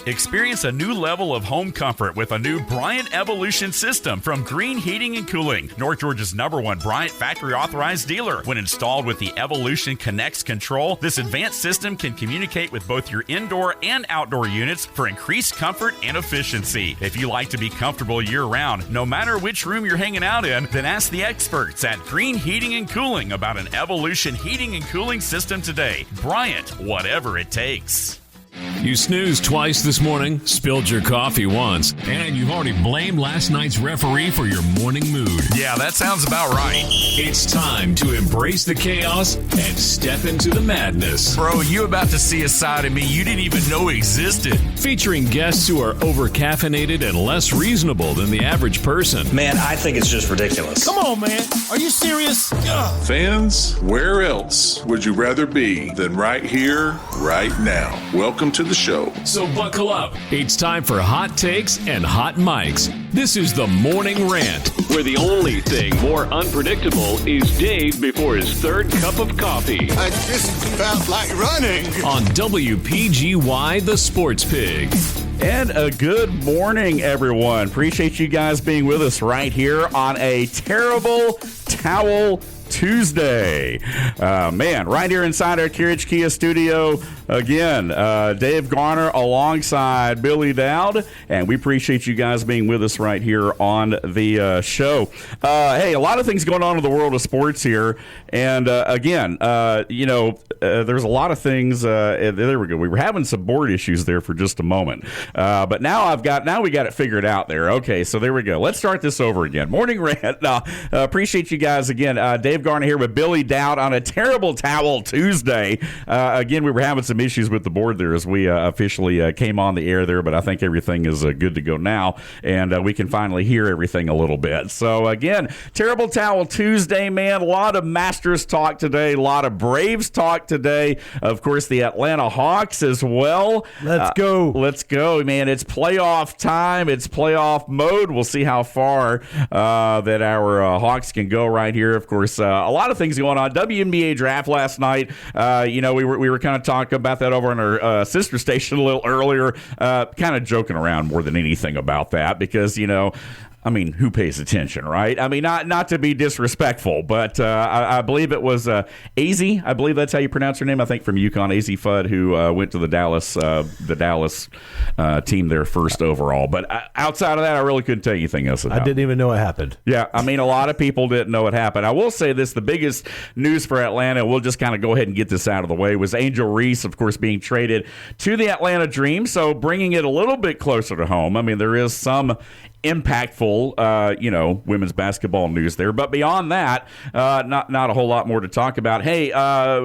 Experience a new level of home comfort with a new Bryant Evolution system from Green Heating and Cooling, North Georgia's #1 Bryant factory authorized dealer. When installed with the Evolution Connects control, this advanced system can communicate with both your indoor and outdoor units for increased comfort and efficiency. If you like to be comfortable year-round, no matter which room you're hanging out in, then ask the experts at Green Heating and Cooling about an Evolution heating and cooling system today. Bryant, whatever it takes. You snoozed twice this morning, spilled your coffee once, and you've already blamed last night's referee for your morning mood. Yeah, that sounds about right. It's time to embrace the chaos and step into the madness. Bro, you about to see a side of me you didn't even know existed. Featuring guests who are over-caffeinated and less reasonable than the average person. Man, I think it's just ridiculous. Come on, man. Are you serious? Ugh. Fans, where else would you rather be than right here, right now? Welcome to the show. So buckle up. It's time for hot takes and hot mics. This is the Morning Rant, where the only thing more unpredictable is Dave before his third cup of coffee. I just felt like running. On WPGY, the Sports Pig. And a good morning, everyone. Appreciate you guys being with us right here on a terrible towel Tuesday. Man, right here inside our Carriage Kia studio, again, Dave Garner alongside Billy Dowd, and we appreciate you guys being with us right here on the show. Hey, a lot of things going on in the world of sports here, and again, there's a lot of things. There we go. We were having some board issues there for just a moment, but now we got it figured out there. Okay, so there we go. Let's start this over again. Morning Rant. Appreciate you guys again. Dave Garner here with Billy Dowd on a terrible towel Tuesday. Again, we were having some issues with the board there as we officially came on the air there, but I think everything is good to go now, and we can finally hear everything a little bit. So again, terrible towel Tuesday, man. A lot of Masters talk today, a lot of Braves talk today. Of course, the Atlanta Hawks as well. Let's go. Let's go, man. It's playoff time. It's playoff mode. We'll see how far that our Hawks can go right here. Of course, a lot of things going on. WNBA draft last night. We were kind of talking about that over on our sister station a little earlier. Kind of joking around more than anything about that because, I mean, who pays attention, right? I mean, not to be disrespectful, but I believe it was AZ. I believe that's how you pronounce her name. I think from UConn, AZ Fudd, who went to the Dallas team there first overall. But outside of that, I really couldn't tell you anything else. I didn't even know it happened. Yeah, I mean, a lot of people didn't know it happened. I will say this: the biggest news for Atlanta, we'll just kind of go ahead and get this out of the way, was Angel Reese, of course, being traded to the Atlanta Dream. So bringing it a little bit closer to home. I mean, there is some impactful, women's basketball news there. But beyond that, not a whole lot more to talk about. Hey,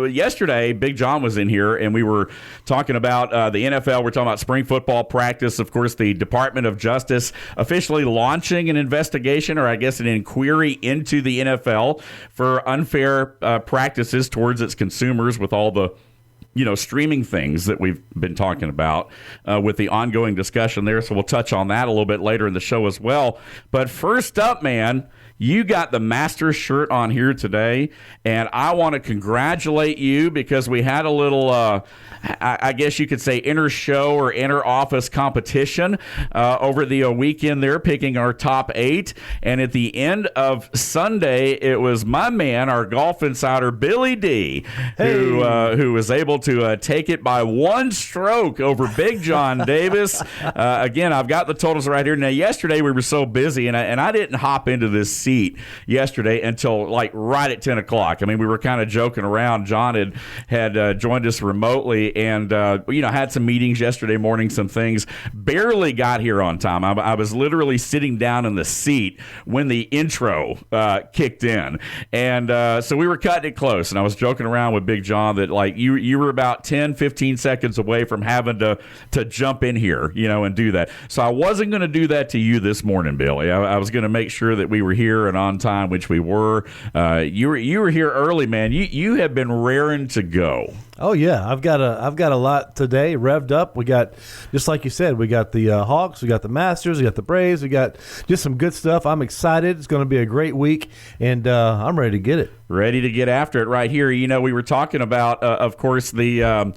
yesterday, Big John was in here, and we were talking about the NFL. We're talking about spring football practice. Of course, the Department of Justice officially launching an investigation, or I guess an inquiry into the NFL for unfair practices towards its consumers with all the streaming things that we've been talking about with the ongoing discussion there. So we'll touch on that a little bit later in the show as well. But first up, man, you got the Masters shirt on here today, and I want to congratulate you because we had a little, I guess you could say, inter-show or inter-office competition over the weekend there, picking our top 8. And at the end of Sunday, it was my man, our golf insider, Billy D, who was able to take it by one stroke over Big John Davis. Again, I've got the totals right here. Now, yesterday we were so busy, and I didn't hop into this seat yesterday until like right at 10 o'clock. I mean, we were kind of joking around. John had joined us remotely and, had some meetings yesterday morning, some things. Barely got here on time. I was literally sitting down in the seat when the intro kicked in. And so we were cutting it close. And I was joking around with Big John that, like, you were about 10, 15 seconds away from having to jump in here, and do that. So I wasn't going to do that to you this morning, Billy. I was going to make sure that we were here and on time, which we were. You were here early, man. You have been raring to go. Oh yeah, I've got a lot today revved up. We got, just like you said, we got the Hawks, we got the Masters, we got the Braves, we got just some good stuff. I'm excited. It's going to be a great week, and I'm ready to get it. ready to get after it right here. We were talking about, of course, the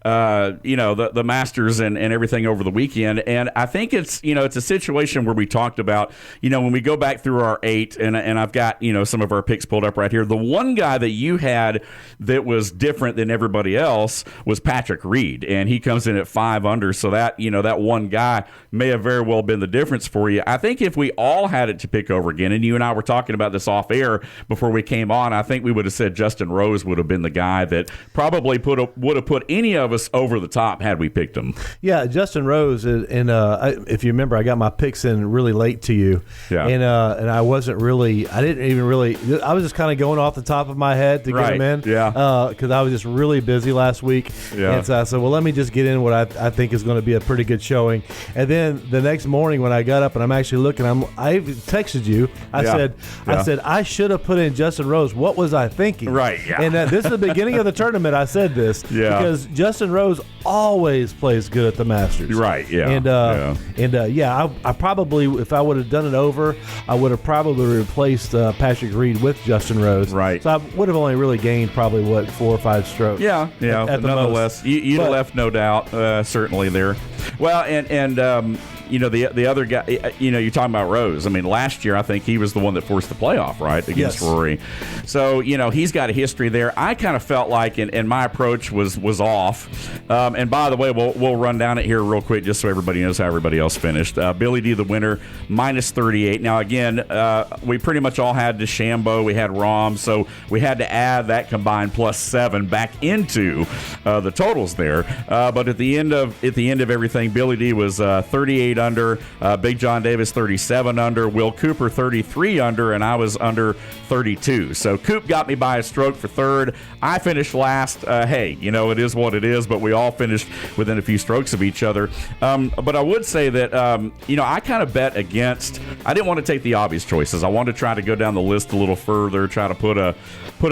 Masters and everything over the weekend, and I think it's a situation where we talked about, when we go back through our 8, and I've got some of our picks pulled up right here. The one guy that you had that was different than everybody else was Patrick Reed, and he comes in at 5 under. So that that one guy may have very well been the difference for you. I think if we all had it to pick over again, and you and I were talking about this off air before we came on, I think we would have said Justin Rose would have been the guy that probably would have put any of us over the top had we picked him. Yeah, Justin Rose, and if you remember, I got my picks in really late to you, and I wasn't really, I was just kind of going off the top of my head to get him in, because I was just really busy last week, and so I said, well, let me just get in what I think is going to be a pretty good showing. And then the next morning when I got up and I'm actually looking, I texted you. I said I should have put in Justin Rose. What was I thinking? Right. Yeah. And this is the beginning of the tournament. I said this because Justin Rose always plays good at the Masters. Right. Yeah. I probably, if I would have done it over, I would have probably replaced Patrick Reed with Justin Rose. Right. So I would have only really gained probably 4 or 5 strokes. Yeah. At the nonetheless, you'd have left no doubt. Certainly there. Well, and the other guy, you're talking about Rose. I mean, last year I think he was the one that forced the playoff, right, against Rory. So, he's got a history there. I kind of felt like, and my approach was off. And by the way, we'll run down it here real quick just so everybody knows how everybody else finished. Billy D, the winner, minus 38. Now, again, we pretty much all had DeChambeau. We had Rahm. So we had to add that combined plus 7 back into the totals there. But at the end of everything, Billy D was 38 under, Big John Davis 37 under, Will Cooper 33 under, and I was under 32. So Coop got me by a stroke for third. I finished last. Hey, it is what it is, but we all finished within a few strokes of each other. But I would say that, I kind of bet against, I didn't want to take the obvious choices. I wanted to try to go down the list a little further, try to put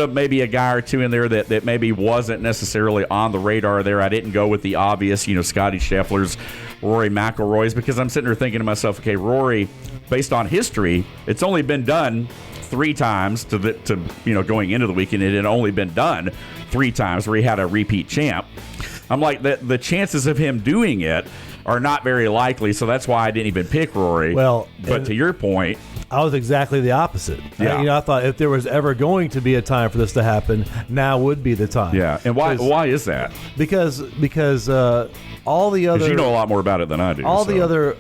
up maybe a guy or two in there that maybe wasn't necessarily on the radar there. I didn't go with the obvious, Scotty Scheffler's, Rory McIlroy's, because I'm sitting there thinking to myself, okay, Rory, based on history, it's only been done 3 times to going into the weekend. It had only been done 3 times where he had a repeat champ. I'm like, the chances of him doing it are not very likely, so that's why I didn't even pick Rory. Well, but to your point, I was exactly the opposite. Yeah. I thought if there was ever going to be a time for this to happen, now would be the time. Yeah. And why is that? Because all the other, because you know a lot more about it than I do. The other,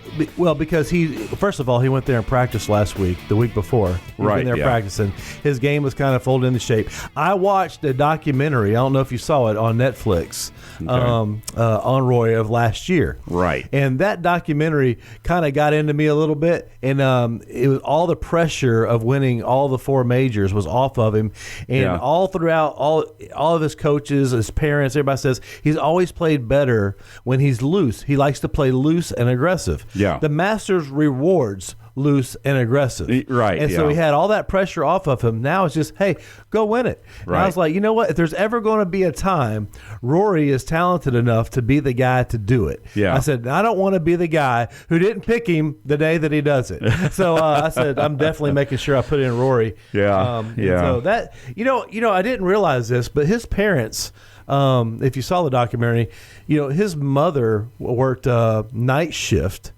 because first of all, he went there and practiced last week, the week before. He's been there practicing. His game was kind of folded into shape. I watched a documentary. I don't know if you saw it on Netflix, on Roy of last year. Right. And that documentary kind of got into me a little bit, and it was all the pressure of winning all the 4 majors was off of him, and all throughout all of his coaches, his parents, everybody says he's always played better when he's loose. He likes to play loose and aggressive. Yeah. The Masters rewards loose and aggressive. Right. And so he had all that pressure off of him. Now it's just, hey, go win it. Right. And I was like, you know what? If there's ever going to be a time, Rory is talented enough to be the guy to do it. Yeah. I said, I don't want to be the guy who didn't pick him the day that he does it. So I said, I'm definitely making sure I put in Rory. Yeah. So that, I didn't realize this, but his parents, if you saw the documentary, his mother worked night shift.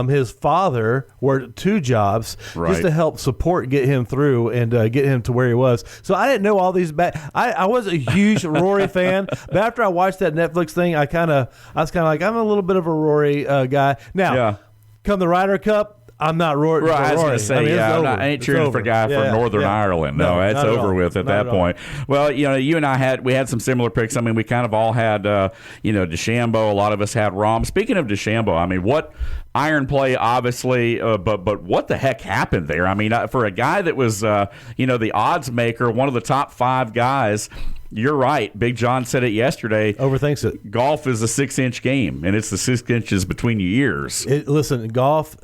His father worked 2 jobs just to help support, get him through, and get him to where he was. So I didn't know all these I was a huge Rory fan, but after I watched that Netflix thing, I was kind of like, I'm a little bit of a Rory guy. Now, come the Ryder Cup, I'm not Rory. Right, I was going to say, I ain't cheering for a guy from Northern Ireland. No, it's over with at that point. Well, you and I had some similar picks. I mean, we kind of all had, DeChambeau. A lot of us had Rahm. Speaking of DeChambeau, I mean, what iron play, obviously, but what the heck happened there? I mean, for a guy that was, the odds maker, one of the top 5 guys. You're right. Big John said it yesterday. Overthinks it. Golf is a 6-inch game, and it's the 6 inches between your ears. Listen, golf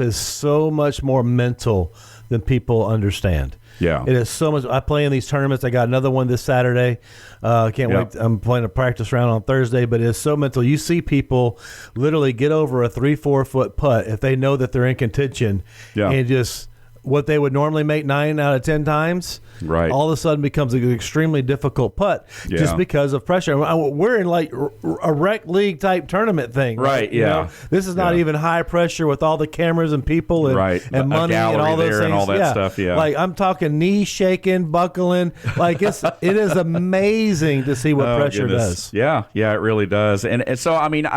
is so much more mental than people understand. Yeah. It is so much. I play in these tournaments. I got another one this Saturday. Can't wait. I'm playing a practice round on Thursday, but it's so mental. You see people literally get over a 3-4 foot putt if they know that they're in contention and just what they would normally make 9 out of 10 times, right, all of a sudden becomes an extremely difficult putt just because of pressure. We're in like a rec league type tournament thing, right? You know? This is not even high pressure with all the cameras and people and, and money and all those things and all that stuff. Yeah, like I'm talking knee shaking, buckling. Like it is amazing to see what pressure does. Yeah, it really does. And so I mean,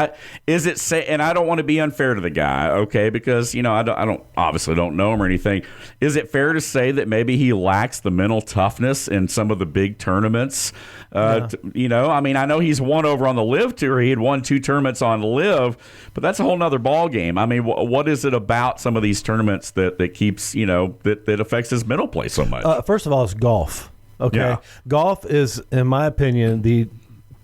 is it say? And I don't want to be unfair to the guy, okay? Because I don't obviously don't know him or anything. Is it fair to say that maybe he lacks the mental toughness in some of the big tournaments? I mean, I know he's won over on the Live Tour. He had won 2 tournaments on Live, but that's a whole nother ball game. I mean, what is it about some of these tournaments that keeps, that affects his mental play so much? First of all, it's golf. Okay. Yeah. Golf is, in my opinion, the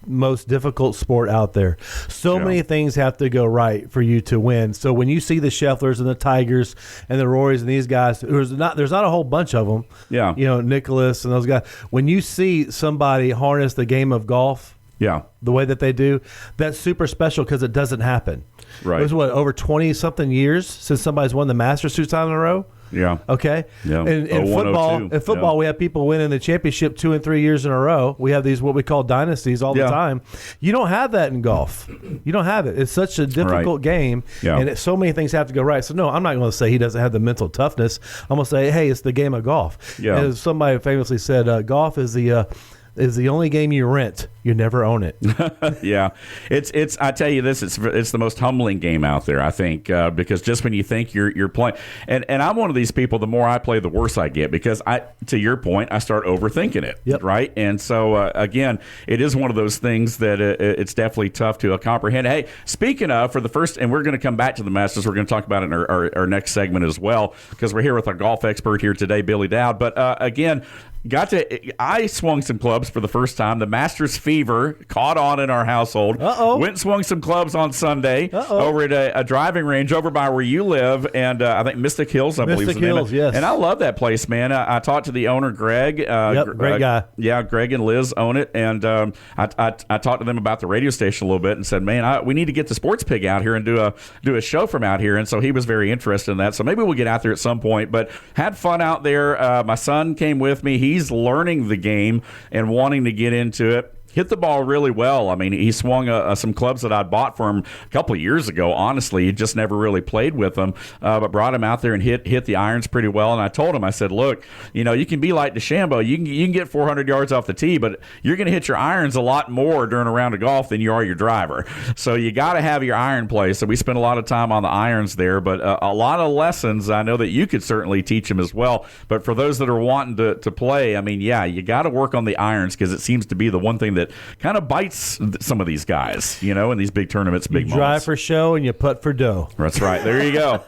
most difficult sport out there. So many things have to go right for you to win. So when you see the Schefflers and the Tigers and the Rorys and these guys, there's not a whole bunch of them. Yeah. Nicholas and those guys. When you see somebody harness the game of golf, the way that they do, that's super special because it doesn't happen. Right. It was over 20-something years since somebody's won the Masters 2 times in a row. Yeah. Okay. Yeah. In football, we have people winning the championship 2 and 3 years in a row. We have these what we call dynasties all the time. You don't have that in golf. You don't have it. It's such a difficult game, and so many things have to go right. So no, I'm not going to say he doesn't have the mental toughness. I'm going to say, hey, it's the game of golf. Yeah. As somebody famously said, golf is the only game you rent. You never own it. Yeah, it's. I tell you this, it's the most humbling game out there. I think because just when you think you're playing, and I'm one of these people. The more I play, the worse I get because to your point, I start overthinking it. Yep. Right, and so again, it is one of those things that it's definitely tough to comprehend. Hey, speaking of, for the first, and we're going to come back to the Masters. We're going to talk about it in our next segment as well because we're here with our golf expert here today, Billy Dowd. But again. I swung some clubs for the first time. The Masters fever caught on in our household. Went and swung some clubs on Sunday over at a driving range over by where you live, and I think Mystic Hills, I believe. Mystic Hills, yes. And I love that place, man. I talked to the owner, Greg. Great guy. Yeah, Greg and Liz own it, and I talked to them about the radio station a little bit and said, man, we need to get the Sports Pig out here and do a show from out here, and so he was very interested in that. So maybe we'll get out there at some point, but had fun out there. My son came with me. He's learning the game and wanting to get into it. Hit the ball really well. I mean, he swung some clubs that I'd bought for him a couple of years ago. Honestly, he just never really played with them, but brought him out there and hit the irons pretty well. And I told him, I said, look, you can be like DeChambeau. You can get 400 yards off the tee, but you're going to hit your irons a lot more during a round of golf than you are your driver. So you got to have your iron play. So we spent a lot of time on the irons there, but a lot of lessons I know that you could certainly teach him as well. But for those that are wanting to play, I mean, you got to work on the irons because it seems to be the one thing that kind of bites some of these guys, in these big tournaments, big moments. You drive for show and you putt for dough. That's right. There you go.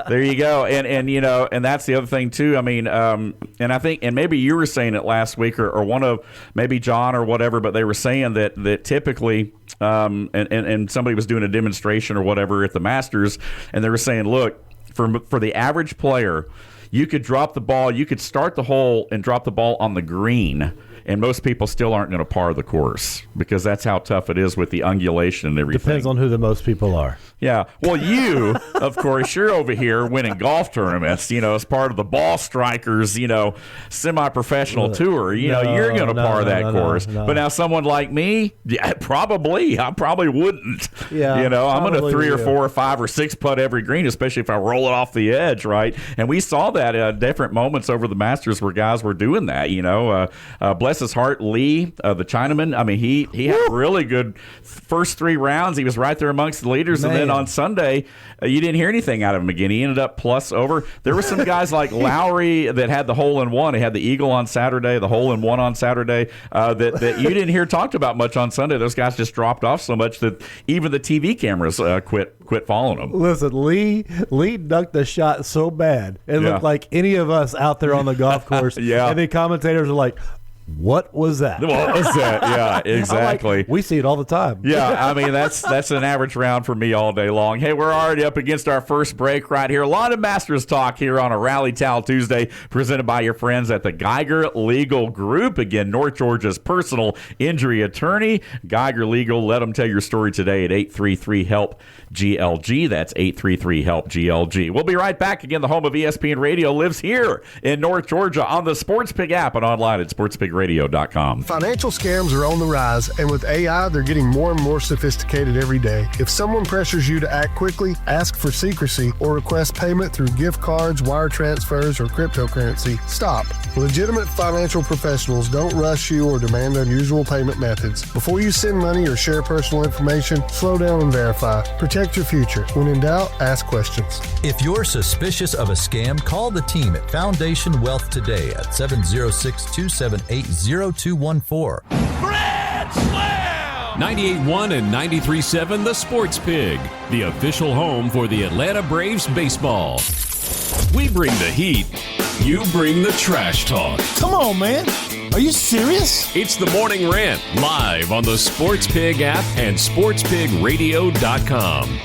There you go. And that's the other thing too. I mean, and I think, and maybe you were saying it last week or one of maybe John or whatever, but they were saying that typically, and somebody was doing a demonstration or whatever at the Masters, and they were saying, look, for the average player, you could drop the ball, you could start the hole and drop the ball on the green, and most people still aren't going to par the course because that's how tough it is with the undulation and everything. Depends on who the most people are. Yeah. Well, you, of course, you're over here winning golf tournaments, as part of the Ball Strikers, semi-professional tour. You're going to par that course. No. But now someone like me, I probably wouldn't. Yeah, I'm going to 3 or will. 4 or 5 or 6 putt every green, especially if I roll it off the edge, right? And we saw that at different moments over the Masters where guys were doing that, bless his heart, Lee, the Chinaman. I mean, he had really good first 3 rounds. He was right there amongst the leaders, Man. and then on Sunday, you didn't hear anything out of him again. He ended up plus over. There were some guys like Lowry that had the hole-in-one. He had the eagle on Saturday, the hole-in-one on Saturday, that you didn't hear talked about much on Sunday. Those guys just dropped off so much that even the TV cameras quit following them. Listen, Lee ducked the shot so bad. It looked like any of us out there on the golf course. Yeah. And the commentators are like, What was that? What was that? Yeah, exactly. We see it all the time. Yeah, I mean, that's an average round for me all day long. Hey, we're already up against our first break right here. A lot of Masters talk here on a Rally Towel Tuesday, presented by your friends at the Geiger Legal Group. Again, North Georgia's personal injury attorney. Geiger Legal, let them tell your story today at 833-HELP-GLG. That's 833-HELP-GLG. We'll be right back. Again, the home of ESPN Radio lives here in North Georgia on the Sports Pig app and online at sportspigradio.com. Financial scams are on the rise, and with AI, they're getting more and more sophisticated every day. If someone pressures you to act quickly, ask for secrecy, or request payment through gift cards, wire transfers, or cryptocurrency, stop. Legitimate financial professionals don't rush you or demand unusual payment methods. Before you send money or share personal information, slow down and verify. Protect your future. When in doubt, ask questions. If you're suspicious of a scam, call the team at Foundation Wealth today at 706-278-0214. Grand Slam! 98.1 and 93.7 The Sports Pig, the official home for the Atlanta Braves baseball. We bring the heat, you bring the trash talk. Come on, man. Are you serious? It's the Morning Rant, live on the Sports Pig app and sportspigradio.com.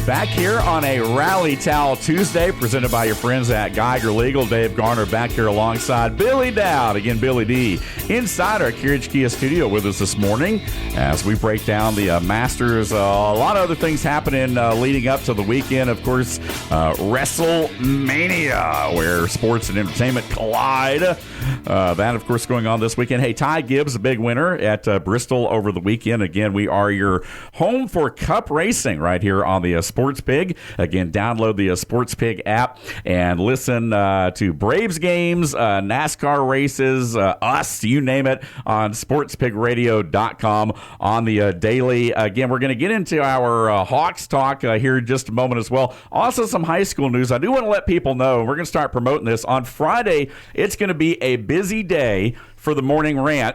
Back here on a Rally Towel Tuesday, presented by your friends at Geiger Legal. Dave Garner back here alongside Billy Dowd. Again, Billy D inside our Carriage Kia studio with us this morning as we break down the Masters. A lot of other things happening leading up to the weekend. Of course, WrestleMania, where sports and entertainment collide. That, of course, going on this weekend. Hey, Ty Gibbs, a big winner at Bristol over the weekend. Again, we are your home for Cup racing right here on the Sports Pig. Again, download the Sports Pig app and listen to Braves games, NASCAR races, us, you name it, on sportspigradio.com on the daily. Again, we're going to get into our Hawks talk here in just a moment as well. Also, some high school news. I do want to let people know, we're going to start promoting this. On Friday, it's going to be a busy day for the Morning Rant.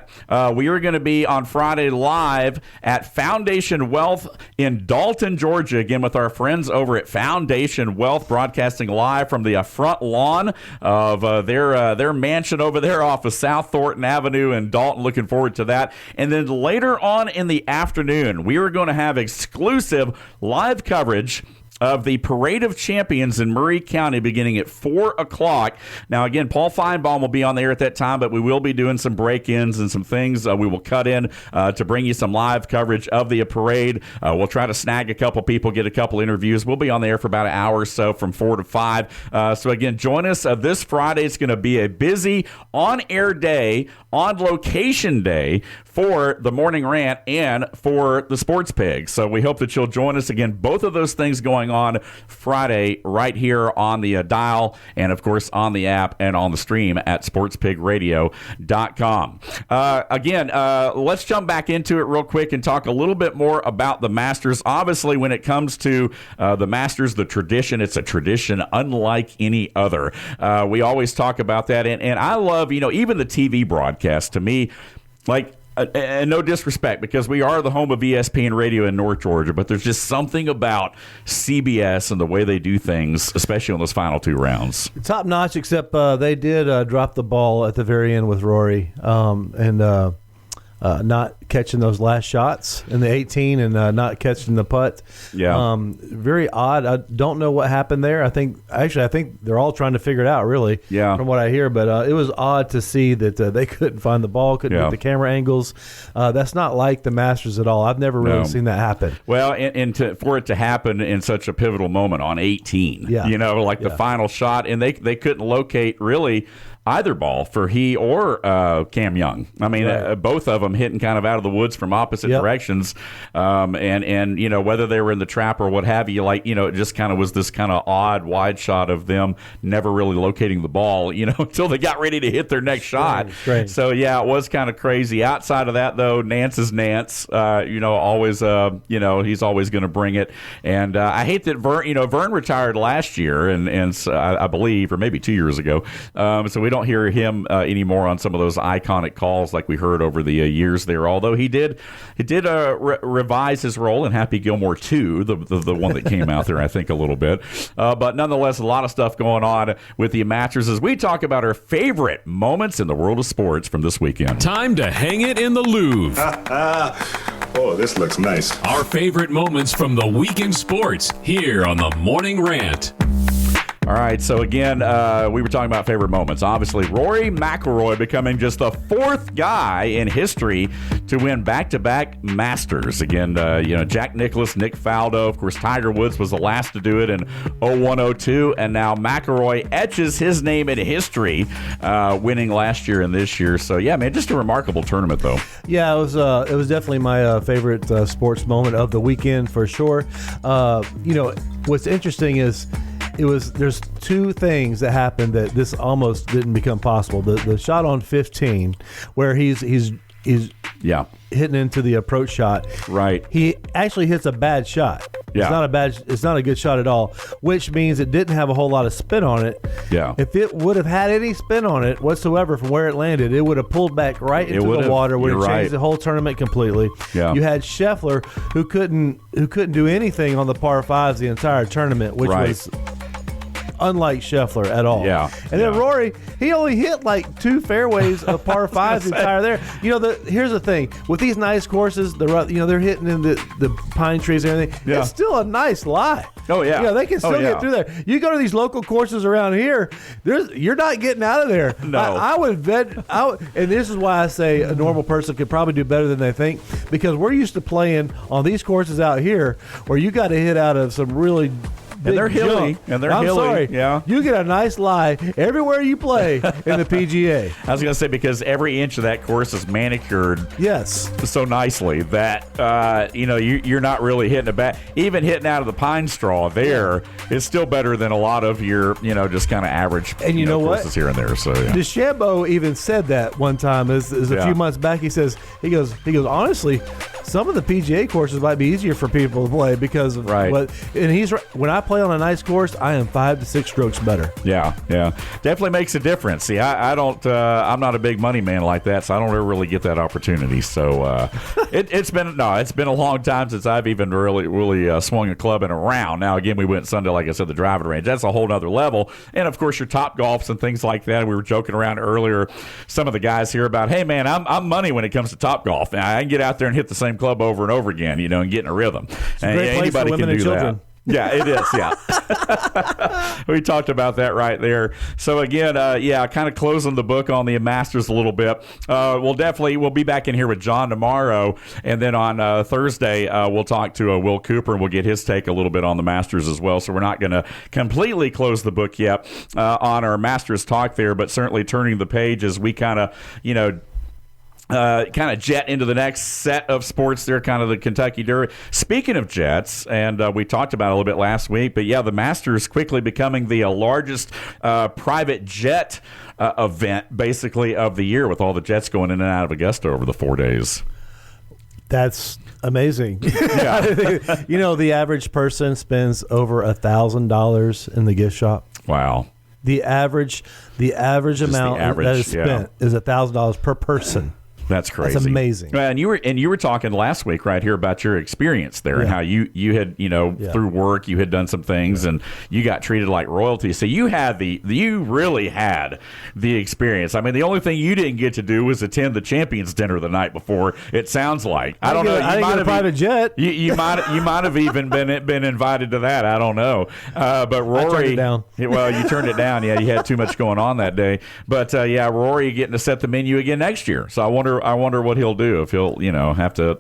We are going to be on Friday live at Foundation Wealth in Dalton, Georgia, again with our friends over at Foundation Wealth, broadcasting live from the front lawn of their mansion over there off of South Thornton Avenue in Dalton. Looking forward to that. And then later on in the afternoon, we are going to have exclusive live coverage of the Parade of Champions in Murray County beginning at 4 o'clock. Now, again, Paul Feinbaum will be on there at that time, but we will be doing some break-ins and some things we will cut in to bring you some live coverage of the parade. We'll try to snag a couple people, get a couple interviews. We'll be on there for about an hour or so from 4 to 5. So, again, join us this Friday. It's going to be a busy on-air day, on-location day for the Morning Rant and for the Sports Pig. So we hope that you'll join us. Again, both of those things going on Friday right here on the dial and, of course, on the app and on the stream at sportspigradio.com. Again, let's jump back into it real quick and talk a little bit more about the Masters. Obviously, when it comes to the Masters, the tradition, it's a tradition unlike any other. We always talk about that. And I love, even the TV broadcast, to me, like, and no disrespect, because we are the home of ESPN Radio in North Georgia, but there's just something about CBS and the way they do things, especially on those final two rounds. Top notch, except they did drop the ball at the very end with Rory and not catching those last shots in the 18 and not catching the putt. Yeah. Very odd. I don't know what happened there. I think they're all trying to figure it out, really, from what I hear. But it was odd to see that they couldn't find the ball, couldn't get the camera angles. That's not like the Masters at all. I've never really seen that happen. Well, for it to happen in such a pivotal moment on 18, the final shot, and they couldn't locate really either ball for he or Cam Young. I mean, both of them hitting kind of out of the woods from opposite directions. And whether they were in the trap or what have you, it just kind of was this kind of odd wide shot of them never really locating the ball, until they got ready to hit their next shot. Strange. So, it was kind of crazy. Outside of that, though, Nance is Nance. Always, he's always going to bring it. And I hate that Vern retired last year, and I believe, or maybe 2 years ago. So we don't don't hear him anymore on some of those iconic calls like we heard over the years there. Although he did revise his role in Happy Gilmore 2, the one that came out there, I think, a little bit. But nonetheless, a lot of stuff going on with the Masters as we talk about our favorite moments in the world of sports from this weekend. Time to hang it in the Louvre. Oh, this looks nice. Our favorite moments from the week in sports here on the Morning Rant. All right, so again, we were talking about favorite moments. Obviously, Rory McIlroy becoming just the fourth guy in history to win back-to-back Masters. Again, Jack Nicklaus, Nick Faldo, of course, Tiger Woods was the last to do it in 01-02, and now McIlroy etches his name in history, winning last year and this year. So, yeah, man, just a remarkable tournament, though. Yeah, it was definitely my favorite sports moment of the weekend for sure. What's interesting is there's two things that happened that this almost didn't become possible. The shot on 15 where he's hitting into the approach shot. Right. He actually hits a bad shot. Yeah. It's not a good shot at all, which means it didn't have a whole lot of spin on it. Yeah. If it would have had any spin on it whatsoever from where it landed, it would have pulled back right into the water, would have changed the whole tournament completely. Yeah. You had Scheffler who couldn't do anything on the par fives the entire tournament, which was unlike Scheffler at all. Yeah. And then Rory, he only hit like 2 fairways of par fives the entire there. Here's the thing. With these nice courses, they're hitting in the pine trees and everything. Yeah. It's still a nice lie. Oh, yeah. They can still get through there. You go to these local courses around here, you're not getting out of there. No. I would bet, and this is why I say a normal person could probably do better than they think, because we're used to playing on these courses out here where you got to hit out of some really and they're hilly. I'm sorry. Yeah. You get a nice lie everywhere you play in the PGA. I was going to say, because every inch of that course is manicured so nicely that, you're not really hitting a bat. Even hitting out of the pine straw there is still better than a lot of your, just kind of average and courses here and there. So, yeah. DeChambeau even said that one time as a few months back. He goes, honestly, some of the PGA courses might be easier for people to play because of what, and he's right. When I play on a nice course, I am 5 to 6 strokes better. Yeah. Definitely makes a difference. See, I don't, I'm not a big money man like that, so I don't ever really get that opportunity. So it's been a long time since I've even really swung a club in a round. Now, again, we went Sunday, like I said, the driving range. That's a whole other level. And, of course, your top golfs and things like that. We were joking around earlier, some of the guys here about, hey, man, I'm money when it comes to top golf. Now, I can get out there and hit the same club over and over again, and get in a rhythm. It's a great place for women and children. Yeah, it is. Yeah. We talked about that right there. So again, kind of closing the book on the Masters a little bit. We'll be back in here with John tomorrow, and then on Thursday we'll talk to Will Cooper, and we'll get his take a little bit on the Masters as well. So we're not going to completely close the book yet on our Masters talk there, but certainly turning the page as we kind of jet into the next set of sports there, kind of the Kentucky Derby. Speaking of jets, and we talked about it a little bit last week, but the Masters quickly becoming the largest private jet event, basically, of the year, with all the jets going in and out of Augusta over the 4 days. That's amazing. Yeah. The average person spends over $1,000 in the gift shop. Wow. The average amount that is spent is $1,000 per person. That's crazy. That's amazing. And you were talking last week right here about your experience there and how you had through work you had done some things and you got treated like royalty. So you really had the experience. I mean, the only thing you didn't get to do was attend the Champions Dinner the night before. It sounds like I don't know. I didn't get a private jet. You might have even been invited to that. I don't know. But Rory, I turned it down. Well, you turned it down. Yeah, you had too much going on that day. But Rory getting to set the menu again next year. So I wonder what he'll do, if he'll, have to,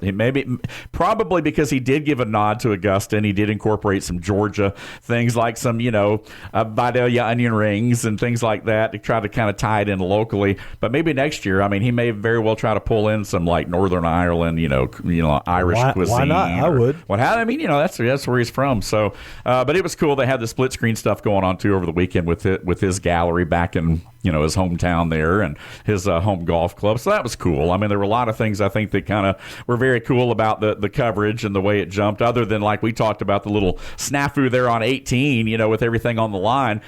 probably because he did give a nod to Augusta and he did incorporate some Georgia things like some, Vidalia onion rings and things like that to try to kind of tie it in locally. But maybe next year, he may very well try to pull in some like Northern Ireland, Irish cuisine. Why not? I would. That's where he's from. So, but it was cool. They had the split screen stuff going on too over the weekend with his gallery back in, his hometown there and his home golf club. So that was cool. There were a lot of things I think that kind of were very cool about the coverage and the way it jumped, other than like we talked about the little snafu there on 18, with everything on the line.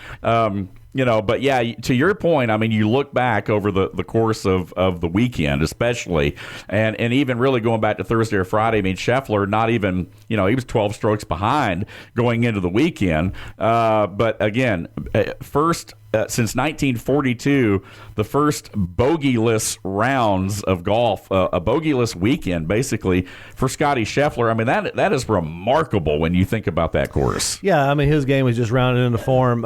But yeah, to your point, I mean, you look back over the course of the weekend, especially, and even really going back to Thursday or Friday. I mean, Scheffler, not even, he was 12 strokes behind going into the weekend. But again, first since 1942, the first bogeyless rounds of golf, a bogeyless weekend, basically, for Scotty Scheffler. I mean, that is remarkable when you think about that course. Yeah, I mean, his game was just rounded into form.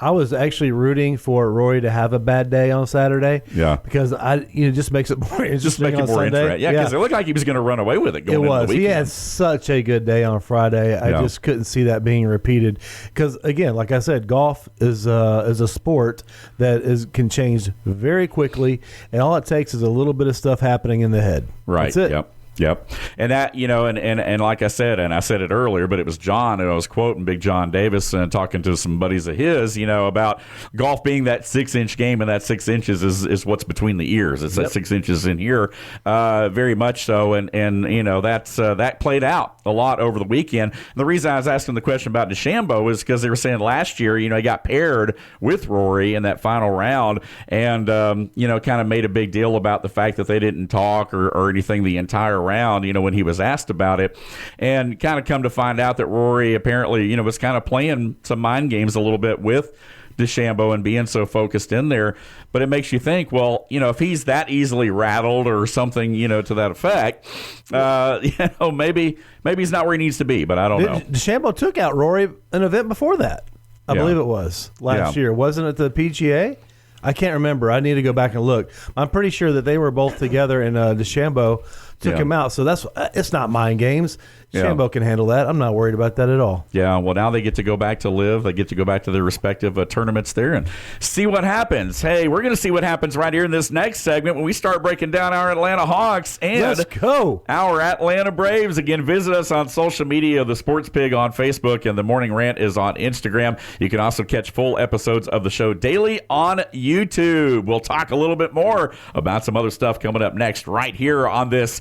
I was actually rooting for Rory to have a bad day on Saturday. Yeah, because it just makes it more interesting. Just make it more interesting. Yeah, because it looked like he was going to run away with it going into the weekend. He had such a good day on Friday. I just couldn't see that being repeated. Because again, like I said, golf is a sport that can change very quickly, and all it takes is a little bit of stuff happening in the head. Right. That's it. Yep. And that, and like I said, and I said it earlier, but it was John, and I was quoting Big John Davis and talking to some buddies of his, about golf being that 6-inch game, and that 6 inches is what's between the ears. It's that 6 inches in here, very much so. And that played out a lot over the weekend. And the reason I was asking the question about DeChambeau is because they were saying last year, he got paired with Rory in that final round, and, kind of made a big deal about the fact that they didn't talk or anything the entire round, when he was asked about it, and kind of come to find out that Rory apparently, was kind of playing some mind games a little bit with DeChambeau and being so focused in there. But it makes you think, well, if he's that easily rattled or something, to that effect, maybe he's not where he needs to be, but I don't know. DeChambeau took out Rory an event before that. I believe it was last year. Wasn't it the PGA? I can't remember. I need to go back and look. I'm pretty sure that they were both together, and DeChambeau took him out. So it's not mind games. DeChambeau can handle that. I'm not worried about that at all. Yeah, well, now they get to go back to live. They get to go back to their respective tournaments there and see what happens. Hey, we're going to see what happens right here in this next segment when we start breaking down our Atlanta Hawks and let's go. Our Atlanta Braves. Again, visit us on social media, the Sports Pig on Facebook, and the Morning Rant is on Instagram. You can also catch full episodes of the show daily on YouTube. We'll talk a little bit more about some other stuff coming up next right here on this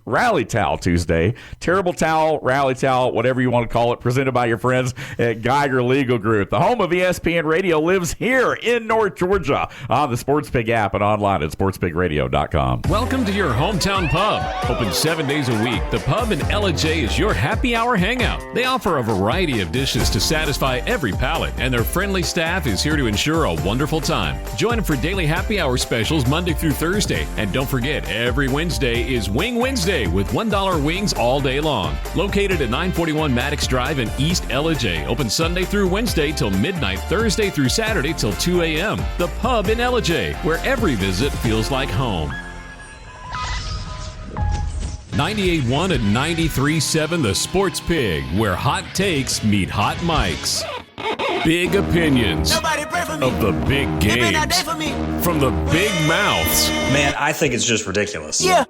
Rally Towel Tuesday. Terrible Towel, Rally Towel, whatever you want to call it, presented by your friends at Geiger Legal Group. The home of ESPN Radio lives here in North Georgia on the Sports Pig app and online at sportspigradio.com. Welcome to your hometown pub. Open 7 days a week, the pub in J is your happy hour hangout. They offer a variety of dishes to satisfy every palate, and their friendly staff is here to ensure a wonderful time. Join them for daily happy hour specials Monday through Thursday. And don't forget, every Wednesday is Wing Wednesday with $1 wings all day long. Located at 941 Maddox Drive in East J. Open Sunday through Wednesday till midnight, Thursday through Saturday till 2 a.m. The pub in J, where every visit feels like home. 98.1 and 93.7 The Sports Pig, where hot takes meet hot mics. Big opinions of the big games from the big mouths. Man, I think it's just ridiculous. Yeah.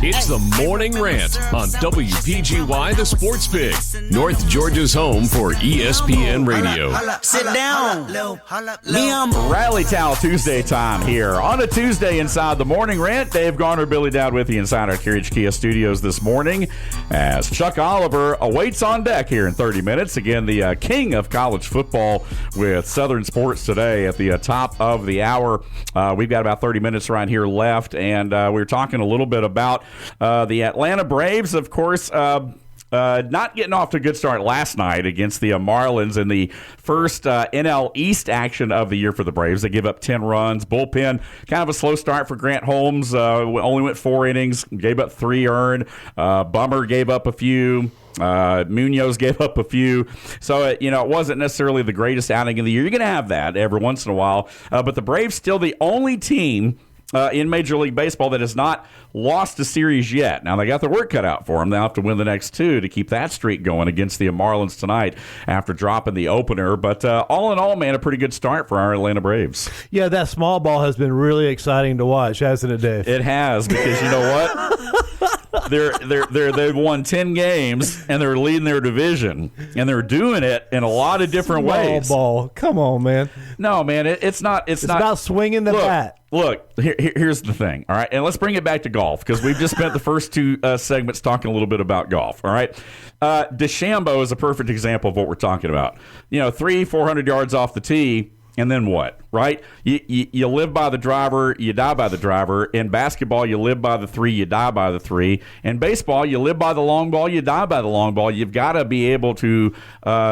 It's the Morning Rant on WPGY The Sports Pig, North Georgia's home for ESPN Radio. Sit down. Rally Towel Tuesday time here on a Tuesday inside the Morning Rant. Dave Garner, Billy Dowd with you inside our Carriage Kia studios this morning as Chuck Oliver awaits on deck here in 30 minutes. Again, the king of college football with Southern Sports today at the top of the hour. We've got about 30 minutes right here left, and we were talking a little bit about the Atlanta Braves, of course, not getting off to a good start last night against the Marlins in the first NL East action of the year for the Braves. They give up 10 runs. Bullpen, kind of a slow start for Grant Holmes. Only went 4 innings, gave up 3 earned. Bummer gave up a few. Munoz gave up a few. So, it wasn't necessarily the greatest outing of the year. You're going to have that every once in a while. But the Braves still the only team in Major League Baseball that has not lost a series yet. Now, they got their work cut out for them. They'll have to win the next 2 to keep that streak going against the Marlins tonight after dropping the opener. But all in all, man, a pretty good start for our Atlanta Braves. Yeah, that small ball has been really exciting to watch, hasn't it, Dave? It has, because you know what? They've won 10 games, and they're leading their division, and they're doing it in a lot of different ways. Small ball. Come on, man. No, man, it's not about swinging the bat. Look, here's the thing, all right? And let's bring it back to golf because we've just spent the first two segments talking a little bit about golf, all right? DeChambeau is a perfect example of what we're talking about. 300-400 yards off the tee, and then what, right? You live by the driver, you die by the driver. In basketball, you live by the three, you die by the three. In baseball, you live by the long ball, you die by the long ball. You've got to be able to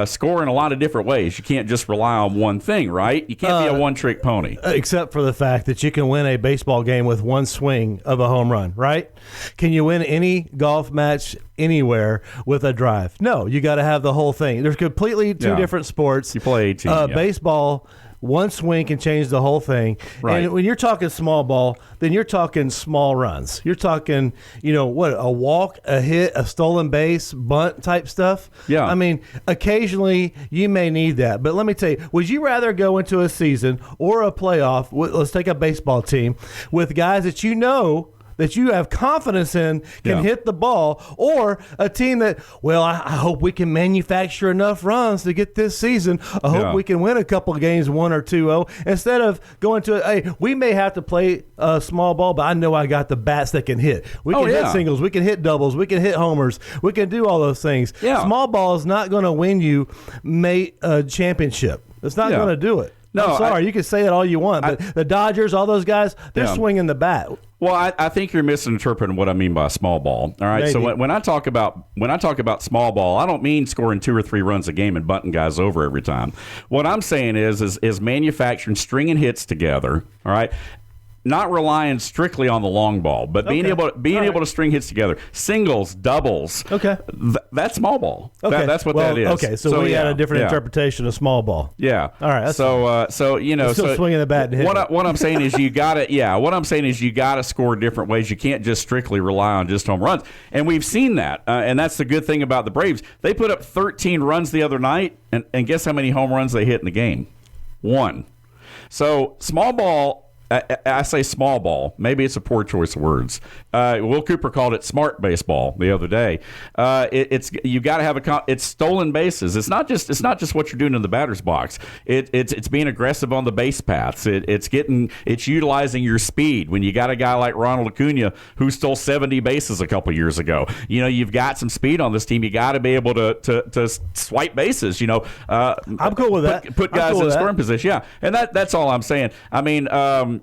score in a lot of different ways. You can't just rely on one thing, right? You can't be a one-trick pony. Except for the fact that you can win a baseball game with one swing of a home run, right? Can you win any golf match anywhere with a drive? No, you got to have the whole thing. There's completely two different sports. You play 18. Baseball, one swing can change the whole thing. Right. And when you're talking small ball, then you're talking small runs. You're talking, a walk, a hit, a stolen base, bunt type stuff. Yeah. I mean, occasionally you may need that. But let me tell you, would you rather go into a season or a playoff, let's take a baseball team, with guys that that you have confidence in can hit the ball, or a team that, I hope we can manufacture enough runs to get this season. I hope we can win a couple of games 1 or 2-0 instead of going to, hey, we may have to play a small ball, but I know I got the bats that can hit. We can hit singles. We can hit doubles. We can hit homers. We can do all those things. Yeah. Small ball is not going to win you a championship. It's not going to do it. No, I'm sorry. You can say that all you want, but the Dodgers, all those guys, they're swinging the bat. Well, I think you're misinterpreting what I mean by small ball. All right. Maybe. So when I talk about small ball, I don't mean scoring 2 or 3 runs a game and bunting guys over every time. What I'm saying is manufacturing, stringing hits together. All right. Not relying strictly on the long ball, but being able to string hits together, singles, doubles. Okay, that's small ball. Okay, that's what that is. Okay, so we had a different interpretation of small ball. Yeah. All right. So swinging the bat. And what I'm saying is you got to. Yeah. What I'm saying is you got to score different ways. You can't just strictly rely on just home runs, and we've seen that. And that's the good thing about the Braves. They put up 13 runs the other night, and guess how many home runs they hit in the game? 1. So small ball. I say small ball. Maybe it's a poor choice of words. Will Cooper called it smart baseball the other day. You got to have it's stolen bases. It's not just what you're doing in the batter's box. It's being aggressive on the base paths. It's utilizing your speed. When you got a guy like Ronald Acuna who stole 70 bases a couple years ago, you've got some speed on this team. You got to be able to swipe bases. I'm cool with that. Put guys in scoring position. Yeah, and that's all I'm saying. I mean.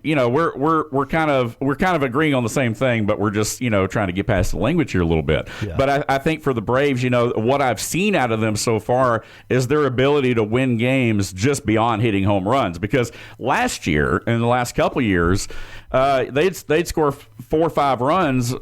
We're kind of agreeing on the same thing, but we're just trying to get past the language here a little bit. Yeah. But I think for the Braves, what I've seen out of them so far is their ability to win games just beyond hitting home runs. Because last year, in the last couple of years, they'd score 4 or 5 runs.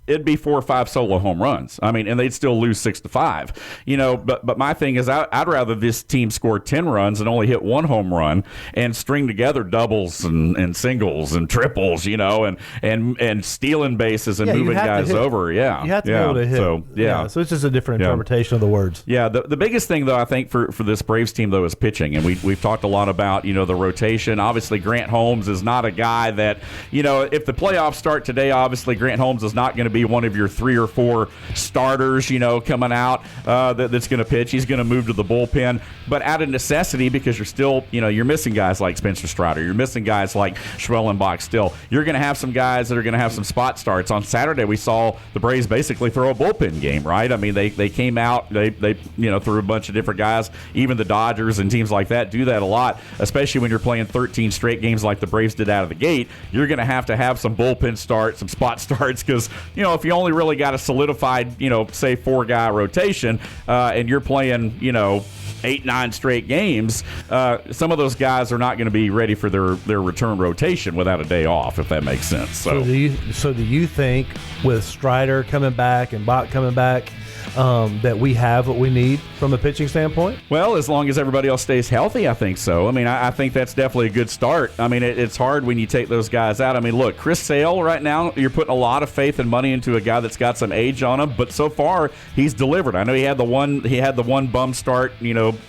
It'd be 4 or 5 solo home runs. I mean, and they'd still lose 6-5. But my thing is, I'd rather this team score 10 runs and only hit 1 home run and string together doubles and singles and triples, and stealing bases and moving guys over. Yeah, you have to be able to hit. So so it's just a different interpretation of the words. Yeah, the biggest thing though, I think for this Braves team though is pitching, and we've talked a lot about the rotation. Obviously, Grant Holmes is not a guy that if the playoffs start today, obviously Grant Holmes is not going to be one of your 3 or 4 starters, coming out that's going to pitch. He's going to move to the bullpen, but out of necessity because you're still, you're missing guys like Spencer Strider. You're missing guys like Schwellenbach still. You're going to have some guys that are going to have some spot starts. On Saturday, we saw the Braves basically throw a bullpen game, right? I mean, they came out, they threw a bunch of different guys. Even the Dodgers and teams like that do that a lot, especially when you're playing 13 straight games like the Braves did out of the gate. You're going to have some bullpen starts, some spot starts, because, if you only really got a solidified, say 4-guy rotation, and you're playing, 8-9 straight games, some of those guys are not going to be ready for their return rotation without a day off, if that makes sense. So do you think with Strider coming back and Bach coming back, that we have what we need from a pitching standpoint? Well, as long as everybody else stays healthy, I think so. I mean, I think that's definitely a good start. I mean, it's hard when you take those guys out. I mean, look, Chris Sale right now, you're putting a lot of faith and money into a guy that's got some age on him, but so far he's delivered. I know he had the one bum start,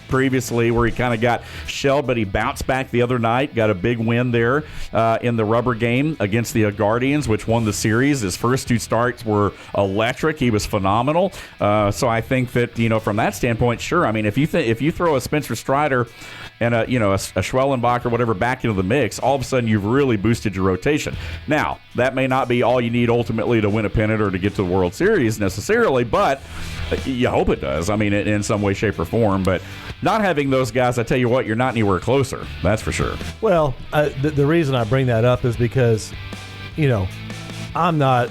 previously where he kind of got shelled, but he bounced back the other night, got a big win there in the rubber game against the Guardians, which won the series. His first 2 starts were electric. He was phenomenal. So I think that, from that standpoint, sure. I mean, if you throw a Spencer Strider and a Schwellenbach or whatever back into the mix, all of a sudden you've really boosted your rotation. Now, that may not be all you need ultimately to win a pennant or to get to the World Series necessarily, but you hope it does. I mean, in some way, shape, or form. But not having those guys, I tell you what, you're not anywhere closer. That's for sure. Well, the reason I bring that up is because, I'm not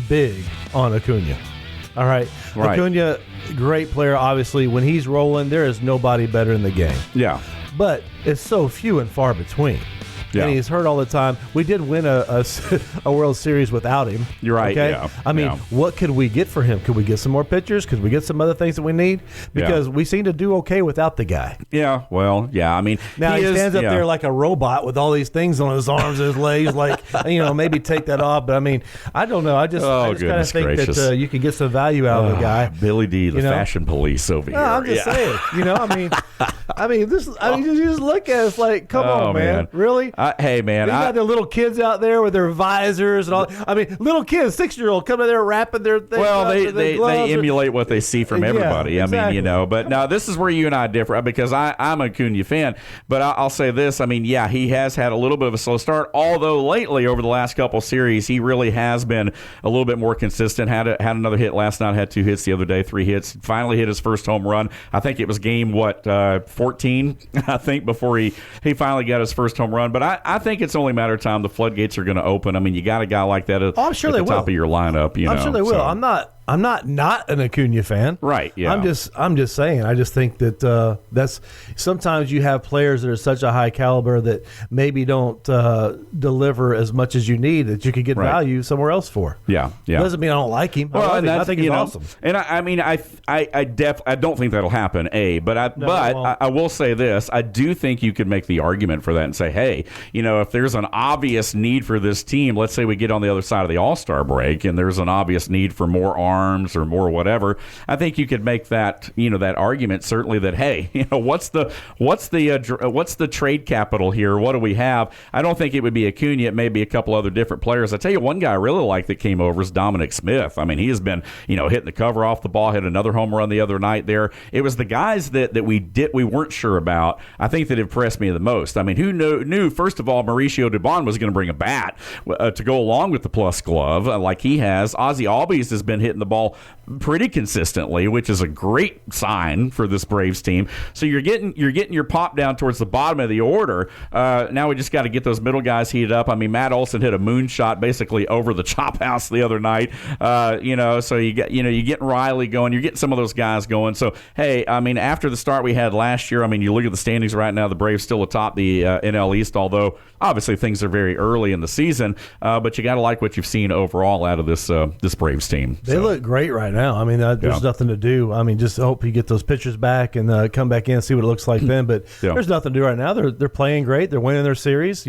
big on Acuna. All right. Acuna, great player, obviously. When he's rolling, there is nobody better in the game. Yeah. But it's so few and far between. Yeah. And he's hurt all the time. We did win a World Series without him. You're right. Okay? Yeah. I mean, what could we get for him? Could we get some more pitchers? Could we get some other things that we need? Because we seem to do okay without the guy. Yeah. Well, yeah. I mean, now he stands up there like a robot with all these things on his arms and his legs. Like, maybe take that off. But I mean, I don't know. I just kind of think gracious. that you can get some value out of the guy. Billy D, the fashion police over here. I'm just saying. I mean, you just look at it, it's like, come on, man. Really? Hey, man. You got the little kids out there with their visors and all. I mean, little kids, 6-year-old, coming there wrapping their thing. Well, they emulate what they see from everybody. Exactly. I mean, but now this is where you and I differ because I'm a Acuna fan. But I'll say this. I mean, yeah, he has had a little bit of a slow start. Although lately, over the last couple series, he really has been a little bit more consistent. Had another hit last night. Had 2 hits the other day. 3 hits. Finally hit his first home run. I think it was game 14. I think before he finally got his first home run. But I think it's only a matter of time. The floodgates are going to open. I mean, you got a guy like that at the top of your lineup. I'm sure they will. So. I'm not an Acuna fan. Right, yeah. I'm just saying. I just think that that's sometimes you have players that are such a high caliber that maybe don't deliver as much as you need that you could get value somewhere else for. Yeah. Doesn't mean I don't like him. Well, I think he's awesome. And I mean, I don't think that'll happen. I will say this: I do think you could make the argument for that and say, hey, if there's an obvious need for this team, let's say we get on the other side of the All-Star break, and there's an obvious need for more arms or more whatever, I think you could make that that argument certainly that, hey, what's the trade capital here? What do we have? I don't think it would be Acuna. It may be a couple other different players. I tell you, one guy I really like that came over is Dominic Smith. I mean, he has been hitting the cover off the ball, hit another home run the other night there. It was the guys that we weren't sure about, I think, that impressed me the most. I mean, who knew first of all Mauricio Dubon was going to bring a bat to go along with the plus glove like he has. Ozzie Albies has been hitting the ball pretty consistently, which is a great sign for this Braves team. So you're getting your pop down towards the bottom of the order. Now we just got to get those middle guys heated up. I mean, Matt Olson hit a moonshot basically over the chop house the other night. So you're getting Riley going. You're getting some of those guys going. So hey, I mean, after the start we had last year, I mean, you look at the standings right now. The Braves still atop the NL East, although obviously things are very early in the season. But you got to like what you've seen overall out of this Braves team. They look great right now. I mean, there's nothing to do. I mean, just hope you get those pitchers back and come back in and see what it looks like then. But there's nothing to do right now. They're playing great. They're winning their series.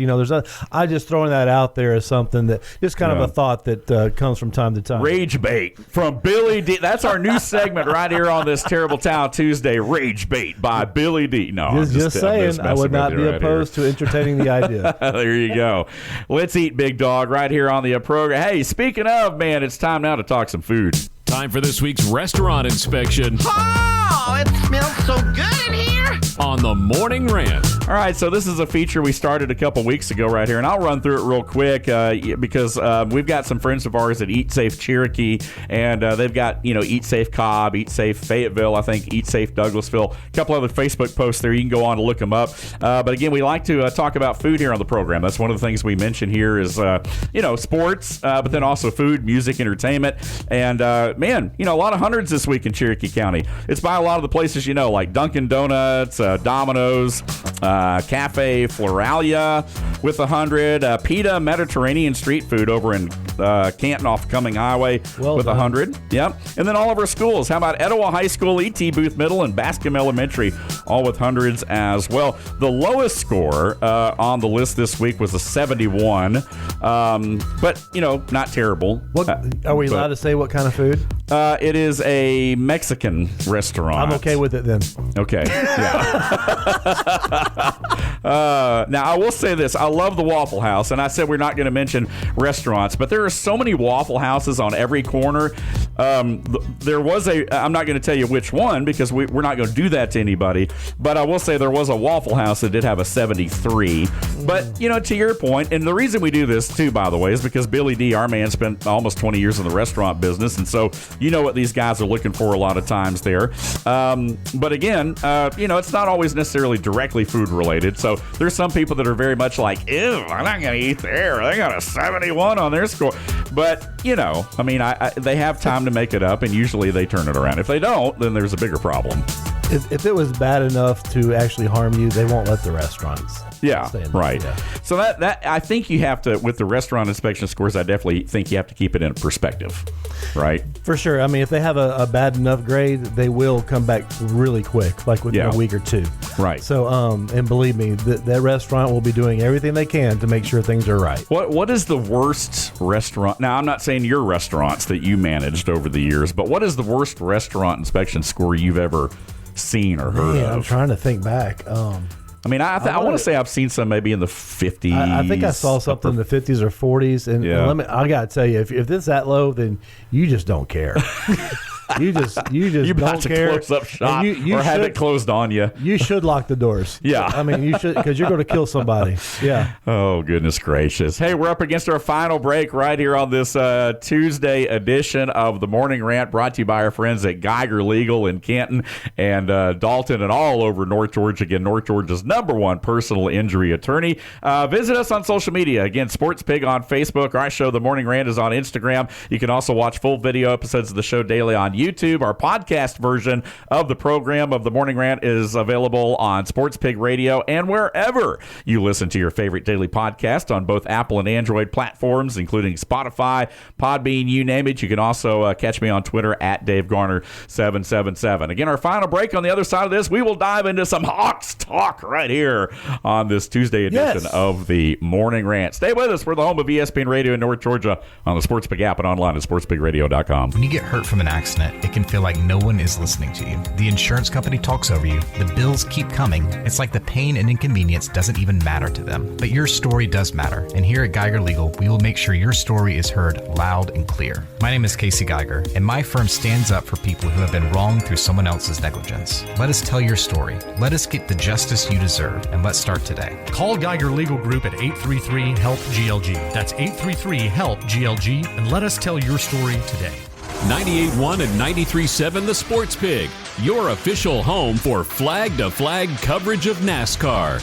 I just throwing that out there as something that just kind of a thought that comes from time to time. Rage Bait from Billy D. That's our new segment right here on this Terrible Town Tuesday. Rage Bait by Billy D. No, I'm just saying. I would not be opposed to entertaining the idea. There you go. Let's eat, big dog, right here on the program. Hey, speaking of, man, it's time now to talk some food. Time for this week's restaurant inspection. Oh, it smells so good in here. On the Morning Rant. All right, so this is a feature we started a couple weeks ago right here, and I'll run through it real quick because we've got some friends of ours at Eat Safe Cherokee, and they've got, Eat Safe Cobb, Eat Safe Fayetteville, I think Eat Safe Douglasville, a couple other Facebook posts there. You can go on to look them up. But again, we like to talk about food here on the program. That's one of the things we mention here is, sports, but then also food, music, entertainment, and man, a lot of hundreds this week in Cherokee County. It's by a lot of the places like Dunkin' Donuts, Domino's, Cafe Floralia with 100, PETA Mediterranean Street Food over in Canton off Cumming Highway with 100. Yep. And then all of our schools. How about Etowah High School, E.T. Booth Middle, and Bascom Elementary, all with hundreds as well. The lowest score on the list this week was a 71, but, not terrible. Are we allowed to say what kind of food? It is a Mexican restaurant. I'm okay with it then. Okay. Yeah. Now, I will say this. I love the Waffle House, and I said we're not going to mention restaurants, but there are so many Waffle Houses on every corner. There was I'm not going to tell you which one because we're not going to do that to anybody, but I will say there was a Waffle House that did have a 73. But, to your point, and the reason we do this, too, by the way, is because Billy D, our man, spent almost 20 years in the restaurant business, and so you know what these guys are looking for a lot of times there. But again, it's not always necessarily directly food related. So there's some people that are very much like, ew, I'm not going to eat there. They got a 71 on their score. But, they have time to make it up, and usually they turn it around. If they don't, then there's a bigger problem. If it was bad enough to actually harm you, they won't let the restaurants. Yeah, right. Yeah. So that I think you have to, with the restaurant inspection scores, I definitely think you have to keep it in perspective, right? For sure. I mean, if they have a bad enough grade, they will come back really quick, like within a week or two. Right. So, and believe me, that restaurant will be doing everything they can to make sure things are right. What is the worst restaurant? Now, I'm not saying your restaurants that you managed over the years, but what is the worst restaurant inspection score you've ever seen or heard of? I'm trying to think back. I want to say I've seen some maybe in the 50s. I think I saw something in the 50s or 40s. And I got to tell you, if it's that low, then you just don't care. You just you don't care. Close up shop or have it closed on you. You should lock the doors. Yeah. I mean, you should, because you're going to kill somebody. Yeah. Oh, goodness gracious. Hey, we're up against our final break right here on this Tuesday edition of the Morning Rant, brought to you by our friends at Geiger Legal in Canton and Dalton and all over North Georgia. Again, North Georgia's #1 personal injury attorney. Visit us on social media. Again, Sports Pig on Facebook. Our show, The Morning Rant, is on Instagram. You can also watch full video episodes of the show daily on YouTube. Our podcast version of the program of The Morning Rant is available on Sports Pig Radio and wherever you listen to your favorite daily podcast on both Apple and Android platforms, including Spotify, Podbean, you name it. You can also catch me on Twitter at DaveGarner777. Again, our final break. On the other side of this, we will dive into some Hawks talk right here on this Tuesday edition of the Morning Rant. Stay with us. We're the home of ESPN Radio in North Georgia on the Sports Pig app and online at sportspigradio.com. When you get hurt from an accident, it can feel like no one is listening to you. The insurance company talks over you. The bills keep coming. It's like the pain and inconvenience doesn't even matter to them. But your story does matter. And here at Geiger Legal, we will make sure your story is heard loud and clear. My name is Casey Geiger, and my firm stands up for people who have been wronged through someone else's negligence. Let us tell your story. Let us get the justice you deserve. And let's start today. Call Geiger Legal Group at 833-HELP-GLG. That's 833-HELP-GLG, and let us tell your story today. 98.1 and 93.7 The Sports Pig, your official home for flag-to-flag coverage of NASCAR.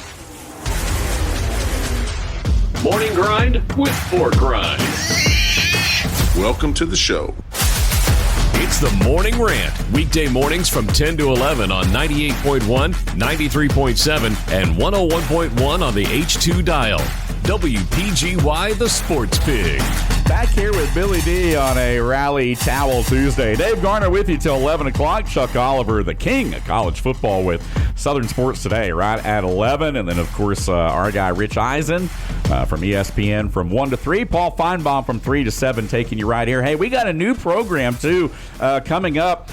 Morning Grind with Pork Rind. Welcome to the show. It's the Morning Rant, weekday mornings from 10 to 11 on 98.1, 93.7, and 101.1 on the H2 dial. WPGY, The Sports Pig. Back here with Billy D on a Rally Towel Tuesday. Dave Garner with you till 11 o'clock. Chuck Oliver, the king of college football with Southern Sports Today, right at 11. And then, of course, our guy Rich Eisen from ESPN from 1 to 3. Paul Feinbaum from 3 to 7 taking you right here. Hey, we got a new program, too, coming up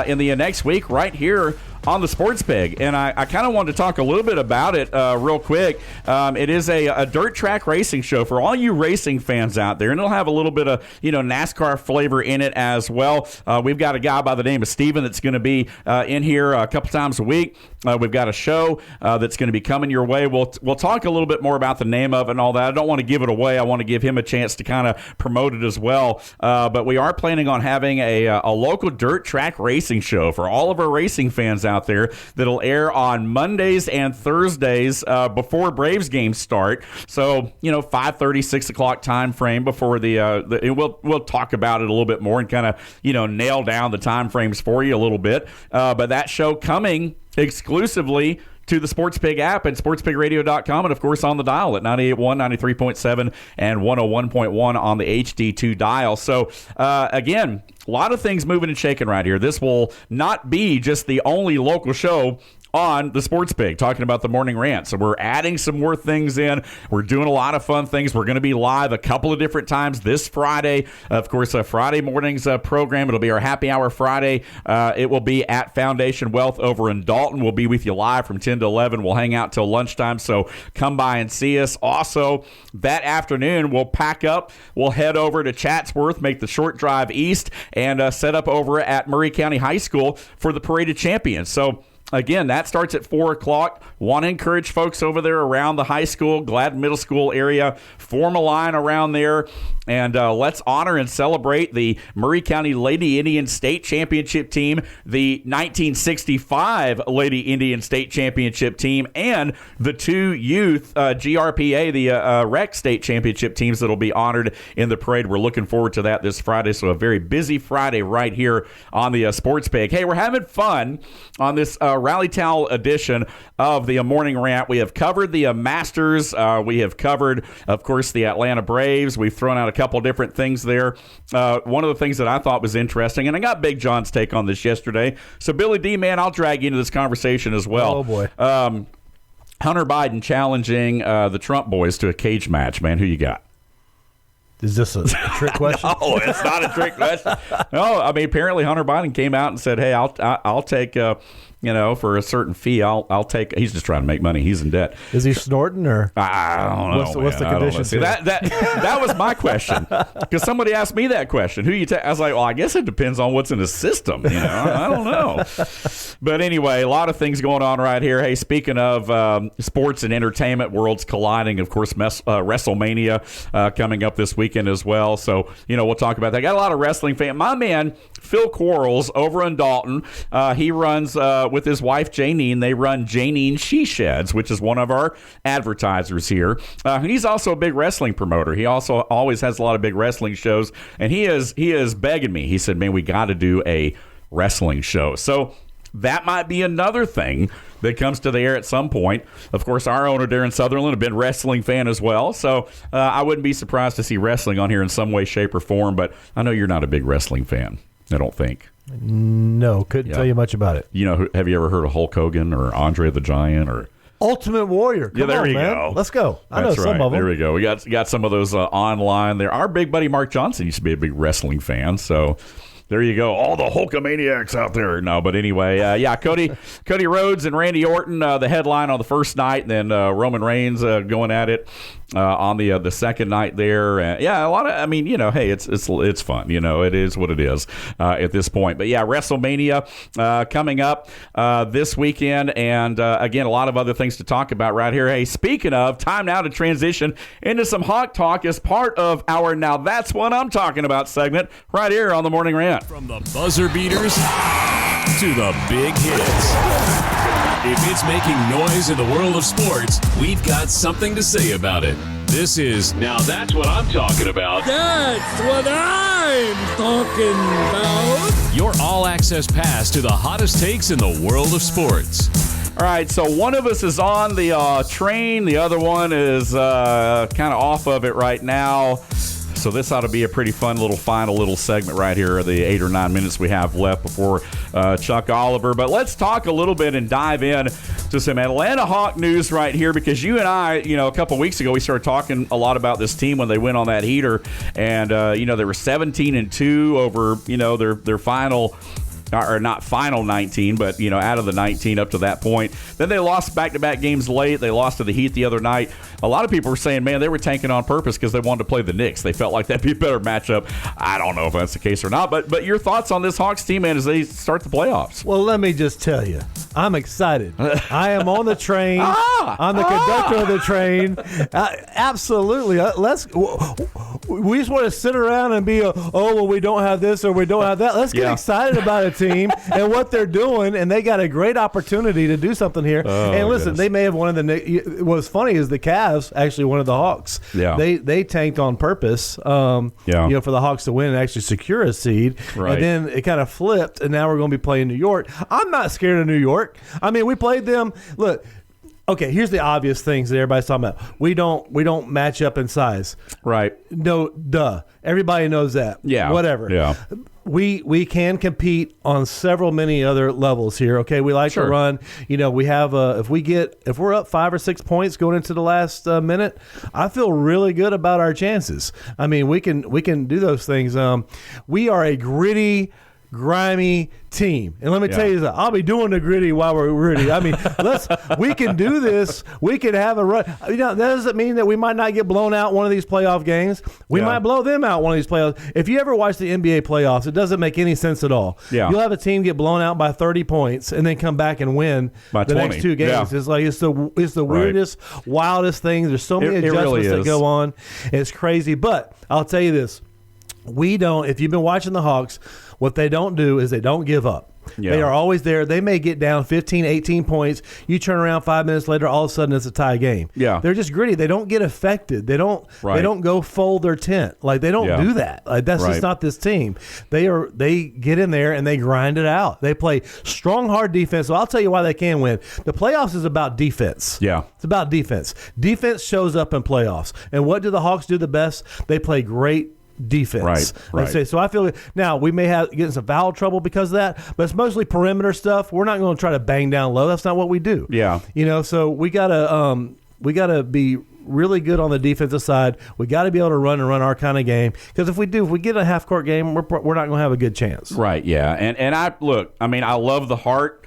in the next week right here on the Sports Pig, and I kind of wanted to talk a little bit about it real quick. It is a dirt track racing show for all you racing fans out there, and it'll have a little bit of NASCAR flavor in it as well. We've got a guy by the name of Steven that's going to be in here a couple times a week. We've got a show that's going to be coming your way. We'll talk a little bit more about the name of it and all that. I don't want to give it away. I want to give him a chance to kind of promote it as well. But we are planning on having a local dirt track racing show for all of our racing fans out there that'll air on Mondays and Thursdays before Braves games start. So 5:30, 6 o'clock time frame before we'll talk about it a little bit more and kind of nail down the time frames for you a little bit. But that show coming exclusively to the Sports Pig app and sportspigradio.com, and of course on the dial at 98.1, 93.7, and 101.1 on the HD2 dial. So again, a lot of things moving and shaking right here. This will not be just the only local show on the Sports Pig, talking about the morning rant. So we're adding some more things in. We're doing a lot of fun things. We're going to be live a couple of different times this Friday. Of course, Friday morning's program. It'll be our Happy Hour Friday. It will be at Foundation Wealth over in Dalton. We'll be with you live from 10 to 11. We'll hang out till lunchtime, so come by and see us. Also, that afternoon, we'll pack up. We'll head over to Chatsworth, make the short drive east, and set up over at Murray County High School for the Parade of Champions. So, again, that starts at 4 o'clock. Want to encourage folks over there around the high school, Glad Middle School area, form a line around there, and let's honor and celebrate the Murray County Lady Indian State Championship team, the 1965 Lady Indian State Championship team, and the 2 youth GRPA, the rec state championship teams that will be honored in the parade. We're looking forward to that this Friday, so a very busy Friday right here on the Sports Pig. Hey, we're having fun on this Rally Towel edition of the Morning Rant. We have covered the Masters. We have covered, of course, the Atlanta Braves. We've thrown out a couple different things there. One of the things that I thought was interesting, and I got Big John's take on this yesterday. So, Billy D, man, I'll drag you into this conversation as well. Oh, boy. Hunter Biden challenging the Trump boys to a cage match, man. Who you got? Is this a trick question? No, it's not a trick question. No, I mean, apparently Hunter Biden came out and said, hey, I'll take... for a certain fee, I'll take. He's just trying to make money. He's in debt. Is he snorting or? I don't know. What's the condition? See, that was my question, because somebody asked me that question. Who you take? I was like, well, I guess it depends on what's in the system. I don't know. But anyway, a lot of things going on right here. Hey, speaking of sports and entertainment worlds colliding, of course, WrestleMania coming up this weekend as well. So we'll talk about that. Got a lot of wrestling fans. My man Phil Quarles over in Dalton. He runs. With his wife, Janine, they run Janine She Sheds, which is one of our advertisers here. He's also a big wrestling promoter. He also always has a lot of big wrestling shows, and he is begging me. He said, man, we got to do a wrestling show. So that might be another thing that comes to the air at some point. Of course, our owner, Darren Sutherland, a big wrestling fan as well. So I wouldn't be surprised to see wrestling on here in some way, shape, or form, but I know you're not a big wrestling fan, I don't think. No, couldn't tell you much about it. Have you ever heard of Hulk Hogan or Andre the Giant or Ultimate Warrior? Come there on, you man. go. Let's go. I know That's some right. of them. There we go. We got some of those online there. Our big buddy Mark Johnson used to be a big wrestling fan, so there you go. All the Hulkamaniacs out there. No, but anyway, Cody Rhodes and Randy Orton, the headline on the first night, and then Roman Reigns going at it on the second night there. A lot of, hey, it's fun. It is what it is at this point. But yeah, WrestleMania coming up this weekend, and again, a lot of other things to talk about right here. Hey, speaking of, time now to transition into some Hawk Talk as part of our Now That's What I'm Talking About segment right here on the Morning Rant. From the buzzer beaters to the big hits. If it's making noise in the world of sports, we've got something to say about it. This is Now That's What I'm Talking About. That's what I'm talking about. Your all-access pass to the hottest takes in the world of sports. All right, so one of us is on the train. The other one is kind of off of it right now. So this ought to be a pretty fun final little segment right here, the 8 or 9 minutes we have left before Chuck Oliver. But let's talk a little bit and dive in to some Atlanta Hawk news right here, because you and I, a couple weeks ago, we started talking a lot about this team when they went on that heater. And, they were 17-2 over, their final... or not final 19, but, out of the 19 up to that point. Then they lost back-to-back games late. They lost to the Heat the other night. A lot of people were saying, man, they were tanking on purpose because they wanted to play the Knicks. They felt like that'd be a better matchup. I don't know if that's the case or not, but your thoughts on this Hawks team, man, as they start the playoffs? Well, let me just tell you, I'm excited. I am on the train. I'm the conductor of the train. Absolutely. We just want to sit around and be, we don't have this or we don't have that. Let's get excited about it, team, and what they're doing, and they got a great opportunity to do something here. And listen, they may have one of the. What's funny is the Cavs actually one of the Hawks. Yeah, they tanked on purpose. For the Hawks to win and actually secure a seed. Right. And then it kind of flipped, and now we're going to be playing New York. I'm not scared of New York. We played them. Look. Okay, here's the obvious things that everybody's talking about. We don't match up in size. Right. No, duh. Everybody knows that. Yeah. Whatever. Yeah. we can compete on many other levels here. Okay, we like to run. We have if we're up 5 or 6 points going into the last minute, I feel really good about our chances. I mean, we can do those things. We are a gritty, grimy team, and let me tell you that I'll be doing the gritty while we're gritty. I mean, we can do this. We can have a run. That doesn't mean that we might not get blown out one of these playoff games. We might blow them out one of these playoffs. If you ever watch the NBA playoffs, it doesn't make any sense at all. You'll have a team get blown out by 30 points and then come back and win by the 20. Next 2 games. It's like it's the weirdest, wildest thing. There's so many adjustments that go on. It's crazy. But I'll tell you this: we don't. If you've been watching the Hawks, what they don't do is they don't give up. They are always there. They may get down 15, 18 points. You turn around 5 minutes later, all of a sudden it's a tie game. They're just gritty. They don't get affected. They don't go fold their tent. Like, they don't do that. Like, that's just not this team. They get in there and they grind it out. They play strong, hard defense. So I'll tell you why they can win. The playoffs is about defense. It's about defense. Defense shows up in playoffs. And what do the Hawks do the best? They play great defense. Right. So I feel now we may get in some foul trouble because of that, but it's mostly perimeter stuff. We're not going to try to bang down low. That's not what we do. So we gotta be really good on the defensive side. We got to be able to run our kind of game, because if we get a half court game, we're not going to have a good chance. And I love the heart.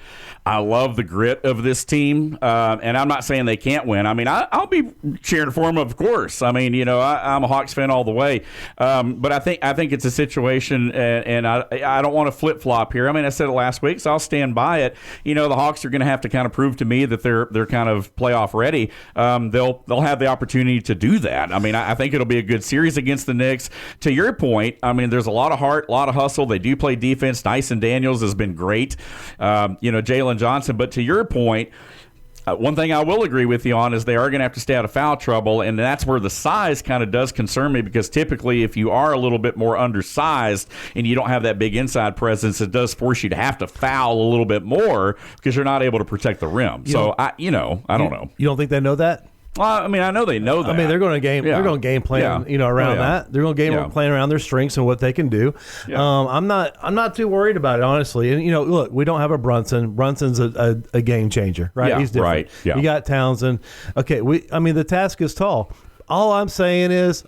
I love the grit of this team, and I'm not saying they can't win. I mean, I'll be cheering for them, of course. I mean, I'm a Hawks fan all the way, but I think it's a situation, and I don't want to flip flop here. I mean, I said it last week, so I'll stand by it. The Hawks are going to have to kind of prove to me that they're kind of playoff ready. They'll have the opportunity to do that. I mean, I think it'll be a good series against the Knicks. To your point, I mean, there's a lot of heart, a lot of hustle. They do play defense. Dyson Daniels has been great. Jalen Johnson. But to your point, one thing I will agree with you on is they are going to have to stay out of foul trouble, and that's where the size kind of does concern me, because typically if you are a little bit more undersized and you don't have that big inside presence, it does force you to have to foul a little bit more because you're not able to protect the rim. I don't know. You don't think they know that? Well, I mean, I know they know that. I mean, they're going to game. They're going to game plan, around that. They're going to plan around their strengths and what they can do. I'm not too worried about it, honestly. And look, we don't have a Brunson. Brunson's a game changer, right? He's different. You got Townsend. Okay, the task is tall. All I'm saying is.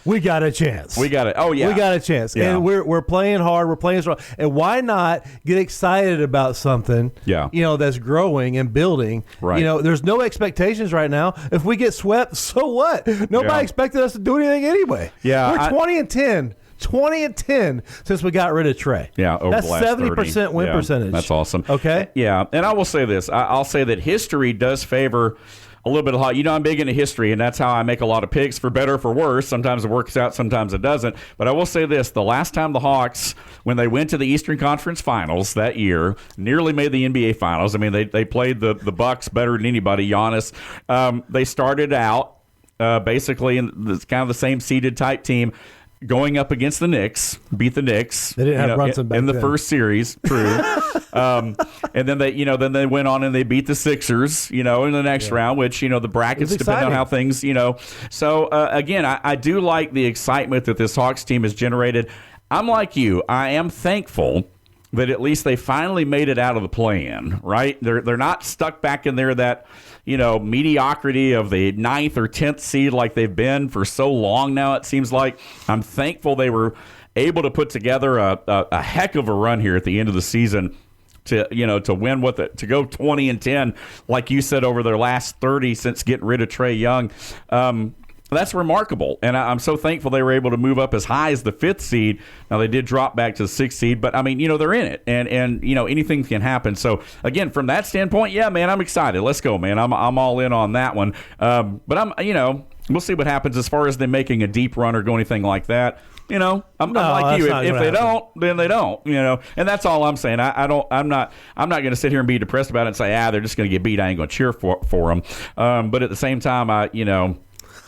We got a chance. We got it. Oh, yeah. We got a chance. Yeah. And we're playing hard. We're playing strong. And why not get excited about something, that's growing and building? Right. There's no expectations right now. If we get swept, so what? Nobody expected us to do anything anyway. Yeah. We're 20-10. 20-10 since we got rid of Trey. Yeah, over that's the last 70% win percentage. That's awesome. Okay. Yeah, and I will say this. I'll say that history does favor a little bit of hot. I'm big into history, and that's how I make a lot of picks, for better or for worse. Sometimes it works out, sometimes it doesn't. But I will say this. The last time the Hawks, when they went to the Eastern Conference Finals that year, nearly made the NBA Finals. I mean, they played the Bucks better than anybody, Giannis. They started out basically in kind of the same seeded type team, going up against the Knicks, beat the Knicks. They didn't have Brunson back in the then. first series, true. And then they went on and they beat the Sixers, in the next round, which the brackets depend on how things, So again, I do like the excitement that this Hawks team has generated. I'm like you. I am thankful that at least they finally made it out of the play-in, right? They're not stuck back in there that mediocrity of the 9th or 10th seed like they've been for so long now, it seems like. I'm thankful they were able to put together a heck of a run here at the end of the season to win to go 20-10, like you said, over their last 30 since getting rid of Trae Young. That's remarkable, and I'm so thankful they were able to move up as high as the 5th seed. Now, they did drop back to the 6th seed, but, I mean, they're in it, and anything can happen. So, again, from that standpoint, yeah, man, I'm excited. Let's go, man. I'm all in on that one. But we'll see what happens as far as them making a deep run or go anything like that. I'm like you. If they don't, then they don't. And that's all I'm saying. I'm not going to sit here and be depressed about it and say, they're just going to get beat. I ain't going to cheer for them. But at the same time,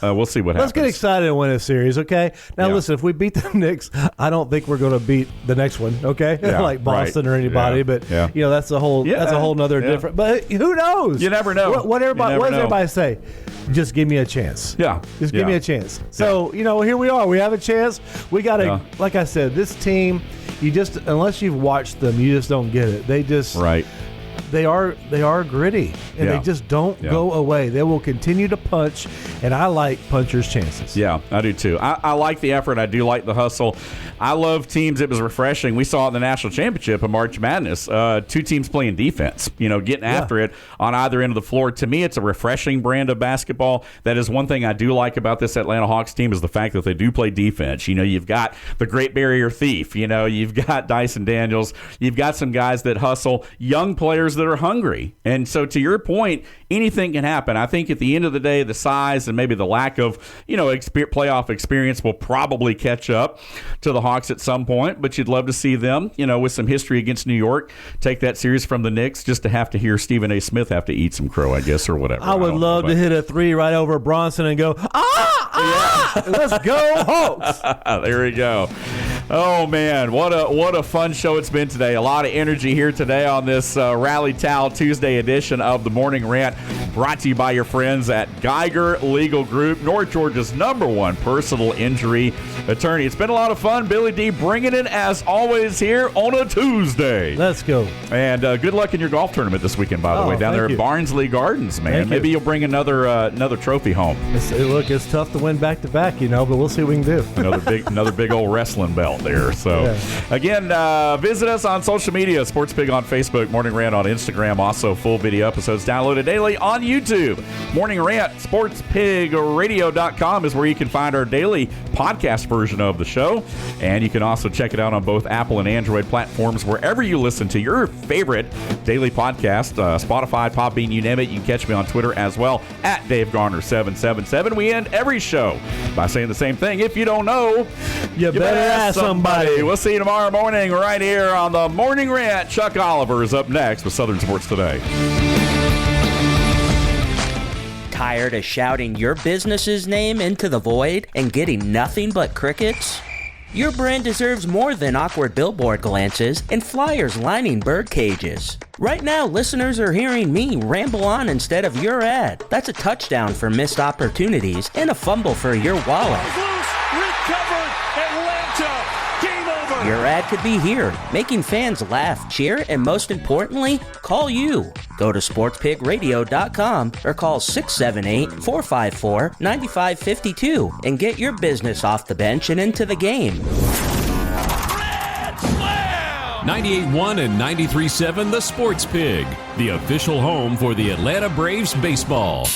we'll see what happens. Let's get excited and win a series, okay? Now, listen, if we beat the Knicks, I don't think we're going to beat the next one, okay? Like Boston or anybody, but that's a whole nother different. But who knows? You never know. What does everybody say? just give me a chance. Yeah. Just give me a chance. So, here we are. We have a chance. We got to, like I said, this team, unless you've watched them, you just don't get it. They just, they are gritty, and they just don't go away. They will continue to punch, and I like punchers' chances. Yeah, I do too. I like the effort. I do like the hustle. I love teams. It was refreshing. We saw it in the National Championship of March Madness. 2 teams playing defense, getting after it on either end of the floor. To me, it's a refreshing brand of basketball. That is one thing I do like about this Atlanta Hawks team is the fact that they do play defense. You've got the Great Barrier Thief. You've got Dyson Daniels. You've got some guys that hustle, young players that are hungry. And so to your point, anything can happen. I think at the end of the day, the size and maybe the lack of, playoff experience will probably catch up to the Hawks at some point, but you'd love to see them, with some history against New York, take that series from the Knicks just to have to hear Stephen A. Smith have to eat some crow, I guess, or whatever. I would love to hit a 3 right over Bronson and go, let's go Hawks. There we go. Oh, man, what a fun show it's been today. A lot of energy here today on this Rally Towel Tuesday edition of the Morning Rant, brought to you by your friends at Geiger Legal Group, North Georgia's #1 personal injury attorney. It's been a lot of fun. Billy D bringing it, as always, here on a Tuesday. Let's go. And good luck in your golf tournament this weekend, by the way, down there at Barnsley Gardens, man. Maybe you'll bring another trophy home. It's tough to win back-to-back, but we'll see what we can do. Another big old wrestling belt there. So, again, visit us on social media, Sports Pig on Facebook, Morning Rant on Instagram, also full video episodes downloaded daily on YouTube. Morning Rant, SportsPigRadio.com is where you can find our daily podcast version of the show. And you can also check it out on both Apple and Android platforms, wherever you listen to your favorite daily podcast, Spotify, Podbean, you name it. You can catch me on Twitter as well, at DaveGarner777. We end every show by saying the same thing. If you don't know, you better ask somebody. We'll see you tomorrow morning right here on the Morning Rant. Chuck Oliver is up next with Southern Sports Today. Tired of shouting your business's name into the void and getting nothing but crickets? Your brand deserves more than awkward billboard glances and flyers lining bird cages. Right now, listeners are hearing me ramble on instead of your ad. That's a touchdown for missed opportunities and a fumble for your wallet. Recovered, Atlanta, game over. Your ad could be here, making fans laugh, cheer, and most importantly, call you. Go to sportspigradio.com or call 678-454-9552 and get your business off the bench and into the game. 98.1 and 93.7 The Sports Pig, the official home for the Atlanta Braves baseball.